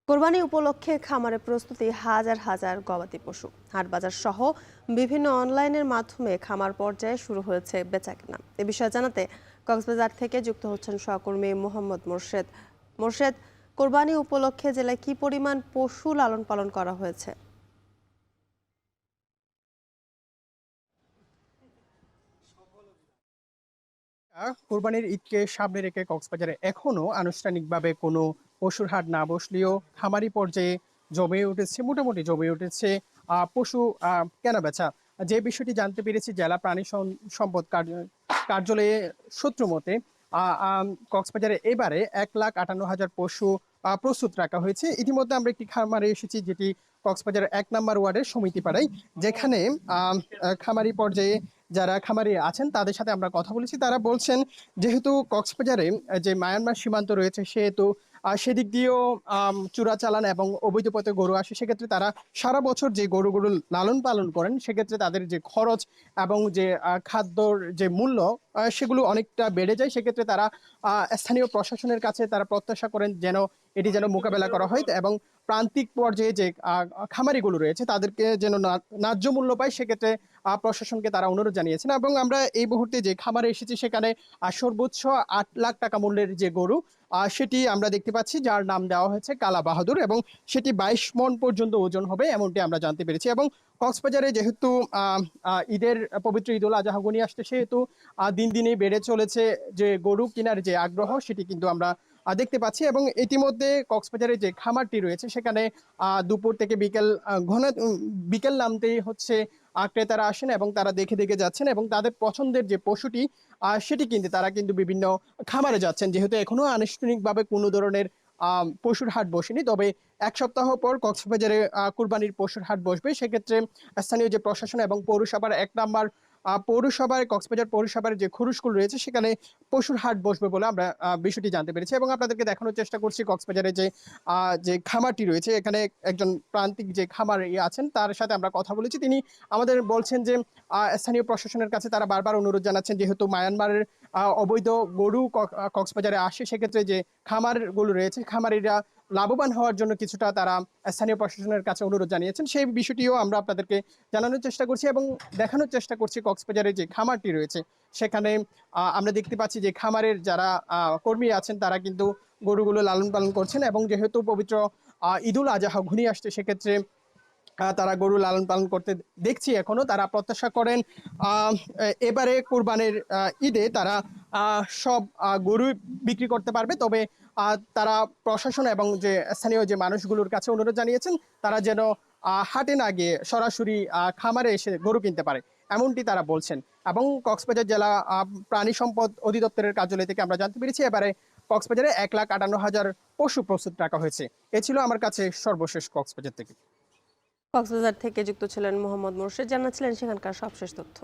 কোরবানি উপলক্ষে খামারে প্রস্তুতি হাজার হাজার গবাদি পশু হাটবাজার সহ বিভিন্ন অনলাইনের মাধ্যমে খামার পর্যায়ে শুরু হয়েছে বেচাকেনা। এ বিষয়ে জানাতে কক্সবাজার থেকে যুক্ত হচ্ছেন সহকর্মী মোহাম্মদ মোর্শেদ। মোর্শেদ, কোরবানি উপলক্ষে জেলায় কি পরিমাণ পশু লালন পালন করা হয়েছে? কোরবানির ঈদকে সামনে রেখে কক্সবাজারে এখনো আনুষ্ঠানিকভাবে কোনো পশুর হাট না বসলেও খামারি পর্যায়ে মোটামুটি জমে উঠেছে পশু কেনাবেচা। যে বিষয়টি জানতে পেরেছি জেলা প্রাণী সম্পদ কার্যালয়ে সূত্র মতে কক্সবাজারে এবারে 1,58,000 পশু প্রস্তুত রাখা হয়েছে। ইতিমধ্যে আমরা একটি খামারে এসেছি, যেটি কক্সবাজারের 1 নম্বর ওয়ার্ডের সমিতিপাড়ায়, যেখানে খামারি পর্যায়ে যারা খামারি আছেন তাদের সাথে আমরা কথা বলেছি। তারা বলছেন, যেহেতু কক্সবাজারে যে মায়ানমার সীমান্ত রয়েছে, সেহেতু সেদিক দিয়েও চোরাচালান এবং অবৈধ পথে গরু আসে। সেক্ষেত্রে তারা সারা বছর যে গরুগুলো লালন পালন করেন, সেক্ষেত্রে তাদের যে খরচ এবং যে খাদ্যর যে মূল্য, সেগুলো অনেকটা বেড়ে যায়। সেক্ষেত্রে তারা স্থানীয় প্রশাসনের কাছে তারা প্রত্যাশা করেন এটি যেন মোকাবেলা করা হয় এবং প্রান্তিক পর্যায়ে যে খামারিগুলো রয়েছে তাদেরকে যেন ন্যায্য মূল্য পায়। সেক্ষেত্রে প্রশাসনকে তারা অনুরোধ জানিয়েছেন। এবং আমরা এই মুহূর্তে যে খামারে এসেছি, সেখানে সর্বোচ্চ 8 লাখ টাকা মূল্যের যে গরু, সেটি আমরা দেখতে পাচ্ছি, যার নাম দেওয়া হয়েছে কালা বাহাদুর, এবং সেটি 22 মণ পর্যন্ত ওজন হবে, এমনটি আমরা জানতে পেরেছি। এবং কক্সবাজারে যেহেতু ঈদের পবিত্র ঈদ উল আজহা ঘনিয়ে আসছে, সেহেতু দিন দিনই বেড়ে চলেছে যে গরু কেনার যে আগ্রহ, সেটি কিন্তু আমরা দেখতে পাচ্ছি। এবং ইতিমধ্যে কক্সবাজারে যে খামারটি রয়েছে, সেখানে দুপুর থেকে বিকেল নামতেই হচ্ছে ক্রেতারা আসেন এবং তারা দেখে দেখে যাচ্ছেন এবং তাদের পছন্দের যে পশুটি, সেটি কিনতে তারা কিন্তু বিভিন্ন খামারে যাচ্ছেন। যেহেতু এখনো আনুষ্ঠানিকভাবে কোনো ধরনের পশুর হাট বসেনি, তবে 1 সপ্তাহ পর কক্সবাজারে কুরবানির পশুর হাট বসবে। সেক্ষেত্রে স্থানীয় যে প্রশাসন এবং পৌরসভার 1 নম্বর পৌরসভায়, কক্সবাজার পৌরসভার যে খরুশকুল রয়েছে, সেখানে পশুর হাট বসবে বলে আমরা বিষয়টি জানতে পেরেছি। এবং আপনাদেরকে দেখানোর চেষ্টা করছি কক্সবাজারে যে খামারটি রয়েছে। এখানে একজন প্রান্তিক যে খামারি আছেন, তার সাথে আমরা কথা বলেছি। তিনি আমাদের বলছেন যে স্থানীয় প্রশাসনের কাছে তারা বারবার অনুরোধ জানাচ্ছেন, যেহেতু মায়ানমারের অবৈধ গরু কক্সবাজারে আসে, সেক্ষেত্রে যে খামারগুলো রয়েছে, খামারিরা লাভবান হওয়ার জন্য কিছুটা তারা স্থানীয় প্রশাসনের কাছে অনুরোধ জানিয়েছেন। সেই বিষয়টিও আমরা আপনাদেরকে জানানোর চেষ্টা করছি এবং দেখানোর চেষ্টা করছি। কক্সবাজারে যে খামারটি রয়েছে, সেখানে আমরা দেখতে পাচ্ছি যে খামারের যারা কর্মী আছেন, তারা কিন্তু গরুগুলো লালন পালন করছেন। এবং যেহেতু পবিত্র ঈদ উল আজহা ঘনিয়ে আসছে, সেক্ষেত্রে তারা গরু লালন পালন করতে দেখছি। এখনো তারা প্রত্যাশা করেন এবারে কুরবানির ঈদে তারা সব গরু বিক্রি করতে পারবে। তবে তারা প্রশাসন এবং যে স্থানীয় যে মানুষগুলোর কাছে অনুরোধ জানিয়েছেন, তারা যেন হাটে না গিয়ে সরাসরি খামারে এসে গরু কিনতে পারে, এমনটি তারা বলছেন। এবং কক্সবাজার জেলা প্রাণী সম্পদ অধিদপ্তরের কার্যালয় থেকে আমরা জানতে পেরেছি, এবারে কক্সবাজারে 1,58,000 পশু প্রস্তুত রাখা হয়েছে। এ ছিল আমার কাছে সর্বশেষ কক্সবাজার থেকে। কক্সবাজার থেকে যুক্ত ছিলেন মোহাম্মদ মোর্শেদ, জানাচ্ছিলেন সেখানকার সবশেষ তথ্য।